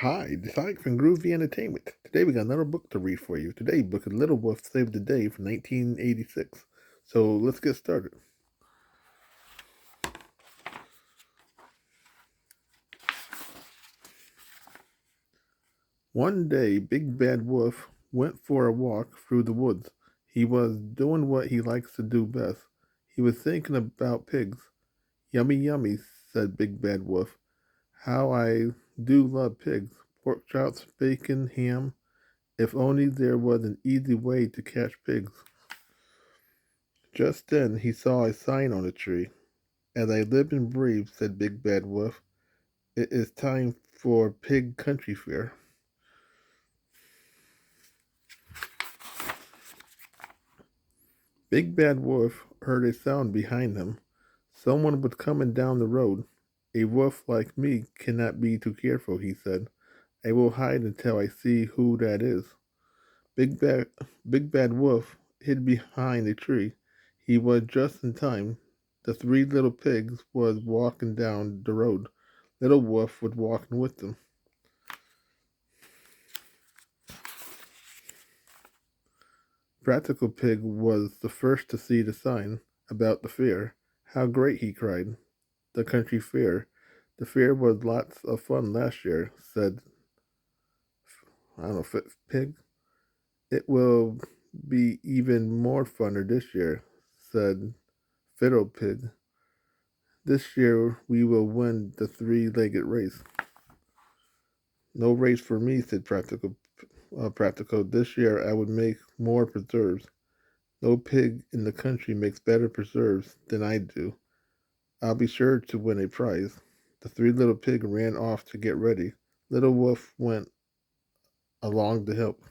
Hi, Desai from Groovy Entertainment. Today we got another book to read for you. Today's book is Little Wolf Saved the Day from 1986. So let's get started. One day, Big Bad Wolf went for a walk through the woods. He was doing what he likes to do best. He was thinking about pigs. Yummy, yummy, said Big Bad Wolf. How I do love pigs. Pork chops, bacon, ham. If only there was an easy way to catch pigs. Just then he saw a sign on a tree. "As I live and breathe," said Big Bad Wolf, "it is time for Pig Country Fair." Big Bad Wolf heard a sound behind him. Someone was coming down the road. "A wolf like me cannot be too careful," he said. "I will hide until I see who that is." Big Bad, Big Bad Wolf hid behind a tree. He was just in time. The three little pigs was walking down the road. Little Wolf was walking with them. Practical Pig was the first to see the sign about the fair. "How great!" he cried. "The country fair. The fair was lots of fun last year," said, I don't know, Pig. "It will be even more funner this year," said Fiddle Pig. "This year we will win the three-legged race." "No race for me," said Practical. "This year I would make more preserves. No pig in the country makes better preserves than I do. I'll be sure to win a prize." The three little pigs ran off to get ready. Little Wolf went along to help.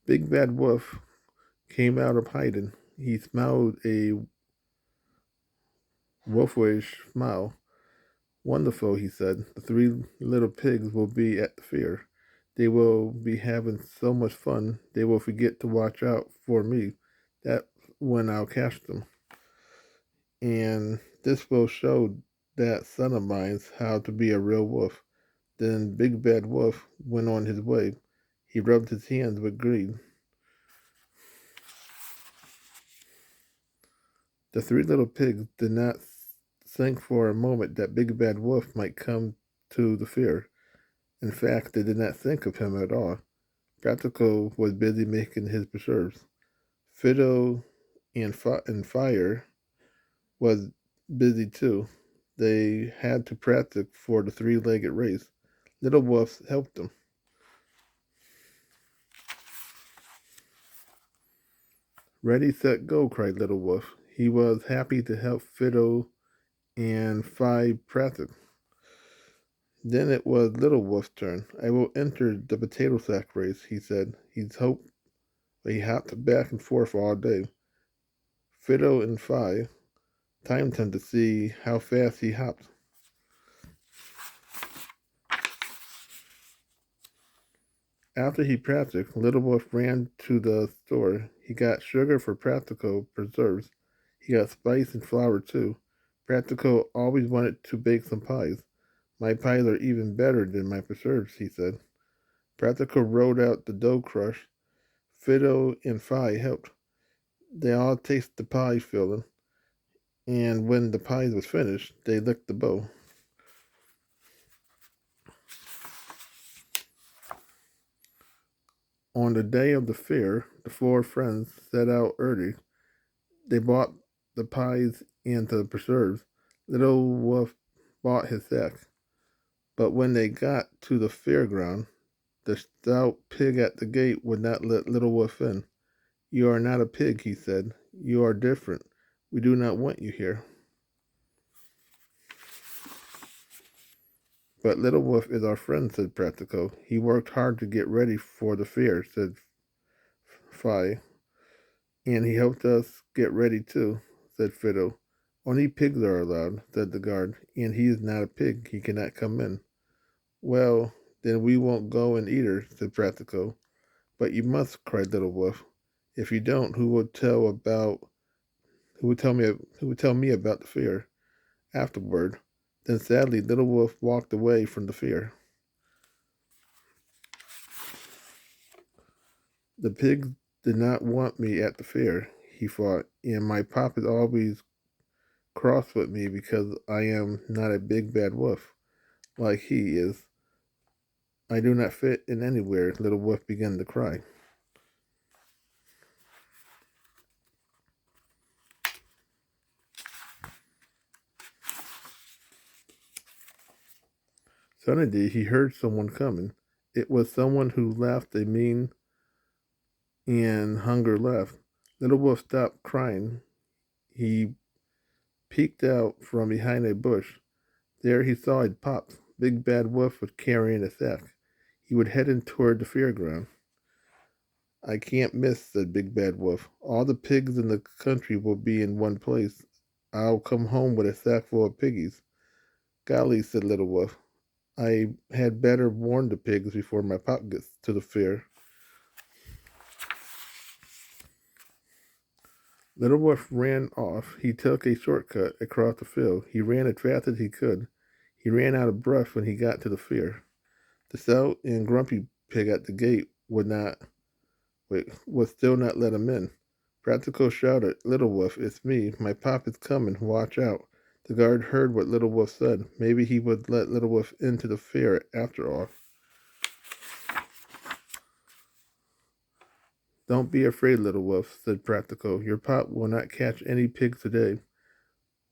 Big Bad Wolf came out of hiding. He smiled a wolfish smile. "Wonderful," he said. "The three little pigs will be at the fair. They will be having so much fun, they will forget to watch out for me. That's when I'll catch them. And this will show that son of mine's how to be a real wolf." Then Big Bad Wolf went on his way. He rubbed his hands with greed. The three little pigs did not think for a moment that Big Bad Wolf might come to the fair. In fact, they did not think of him at all. Practical was busy making his preserves. Fiddle and Fire was busy too. They had to practice for the three-legged race. Little Wolf helped them. "Ready, set, go," cried Little Wolf. He was happy to help Fiddle and Fi practice. Then it was Little Wolf's turn. "I will enter the potato sack race," he said. He hopped back and forth all day. Fiddle and Fi timed him to see how fast he hopped. After he practiced, Little Wolf ran to the store. He got sugar for Practical preserves. He got spice and flour too. Practical always wanted to bake some pies. "My pies are even better than my preserves," he said. Practical rolled out the dough crush. Fiddle and Fi helped. They all tasted the pie filling, and when the pie was finished, they licked the bowl. On the day of the fair, the four friends set out early. They bought the pies and the preserves. Little Wolf bought his sack. But when they got to the fairground, the stout pig at the gate would not let Little Wolf in. "You are not a pig," he said. "You are different. We do not want you here." "But Little Wolf is our friend," said Practical. "He worked hard to get ready for the fair," said Fi. "And he helped us get ready too," said Fiddle. "Only pigs are allowed," said the guard. "And he is not a pig. He cannot come in." "Well, then we won't go in either," said Practical. "But you must," cried Little Wolf. "If you don't, who will tell me about the fair? afterward. Then sadly, Little Wolf walked away from the fair. The pigs did not want me at the fair, he thought, and my pop is always cross with me because I am not a big bad wolf like he is. I do not fit in anywhere. Little Wolf began to cry. Suddenly he heard someone coming. It was someone who laughed a mean and hunger laugh. Little Wolf stopped crying. He peeked out from behind a bush. There he saw a Pop. Big Bad Wolf was carrying a sack. He was heading toward the fairground. I can't miss, said Big Bad Wolf. All the pigs in the country will be in one place. I'll come home with a sack full of piggies. Golly, said Little Wolf. I had better warn the pigs before my pop gets to the fair. Little Wolf ran off. He took a shortcut across the field. He ran as fast as he could. He ran out of breath when he got to the fair. The stout and grumpy pig at the gate would still not let him in. Practical shouted, Little Wolf, it's me. My pop is coming. Watch out. The guard heard what Little Wolf said. Maybe he would let Little Wolf into the fair after all. Don't be afraid, Little Wolf, said Practical. Your pop will not catch any pigs today.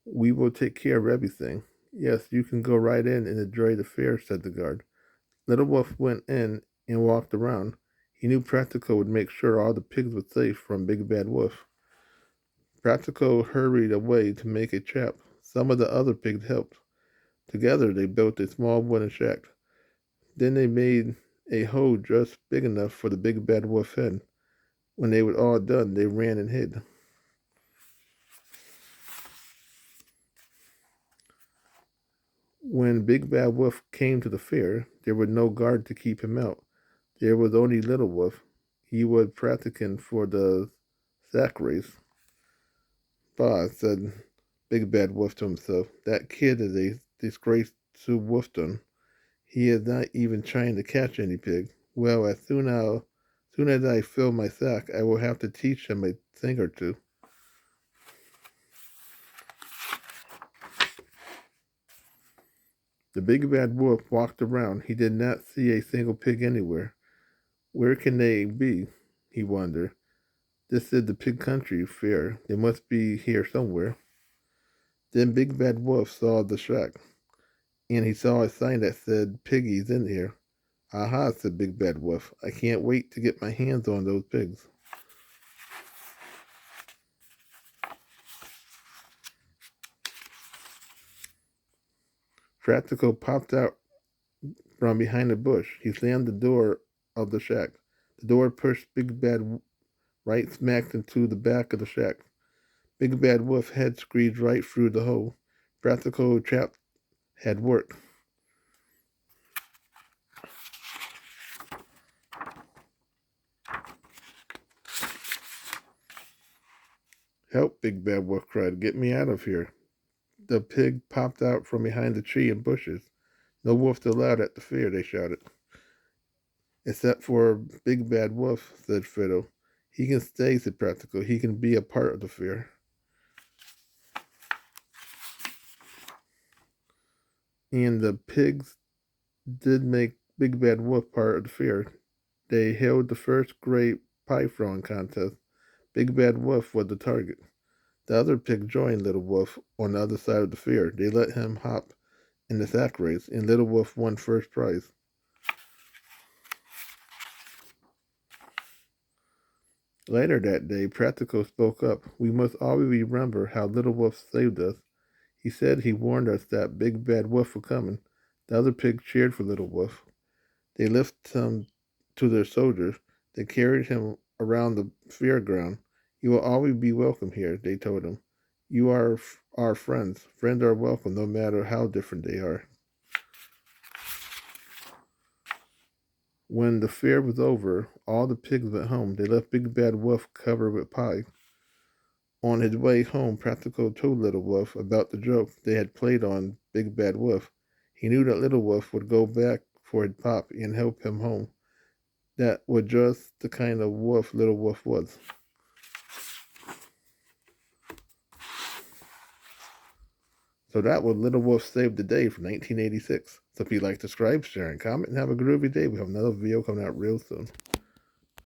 We will take care of everything. Yes, you can go right in and enjoy the fair, said the guard. Little Wolf went in and walked around. He knew Practical would make sure all the pigs were safe from Big Bad Wolf. Practical hurried away to make a trap. Some of the other pigs helped. Together they built a small wooden shack. Then they made a hole just big enough for the Big Bad Wolf head. When they were all done, they ran and hid. When Big Bad Wolf came to the fair, there was no guard to keep him out. There was only Little Wolf. He was practicing for the sack race. Bah, said Big Bad Wolf to himself. That kid is a disgrace to wolfdom. He is not even trying to catch any pig. Well, soon as I fill my sack, I will have to teach him a thing or two. The Big Bad Wolf walked around. He did not see a single pig anywhere. Where can they be? He wondered. This is the pig country fair. They must be here somewhere. Then Big Bad Wolf saw the shack, and he saw a sign that said, Piggies in here. Aha, said Big Bad Wolf. I can't wait to get my hands on those pigs. Practical popped out from behind a bush. He slammed the door of the shack. The door pushed Big Bad right smack into the back of the shack. Big Bad Wolf head squeezed right through the hole. Practical trap had worked. Help, Big Bad Wolf cried. Get me out of here. The pig popped out from behind the tree and bushes. No wolves allowed at the fair, they shouted. Except for Big Bad Wolf, said Fiddle. He can stay, said Practical. He can be a part of the fair. And the pigs did make Big Bad Wolf part of the fair. They held the first great pie throwing contest. Big Bad Wolf was the target. The other pig joined Little Wolf on the other side of the fair. They let him hop in the sack race, and Little Wolf won first prize. Later that day, Practical spoke up. We must always remember how Little Wolf saved us. He said he warned us that Big Bad Wolf was coming. The other pigs cheered for Little Wolf. They lifted him to their soldiers. They carried him around the fairground. You will always be welcome here, they told him. You are our friends. Friends are welcome no matter how different they are. When the fair was over, all the pigs went home. They left Big Bad Wolf covered with pie. On his way home, Practical told Little Wolf about the joke they had played on Big Bad Wolf. He knew that Little Wolf would go back for his pop and help him home. That was just the kind of wolf Little Wolf was. So that was Little Wolf Saved the Day from 1986. So if you like, subscribe, share, and comment, and have a groovy day. We have another video coming out real soon.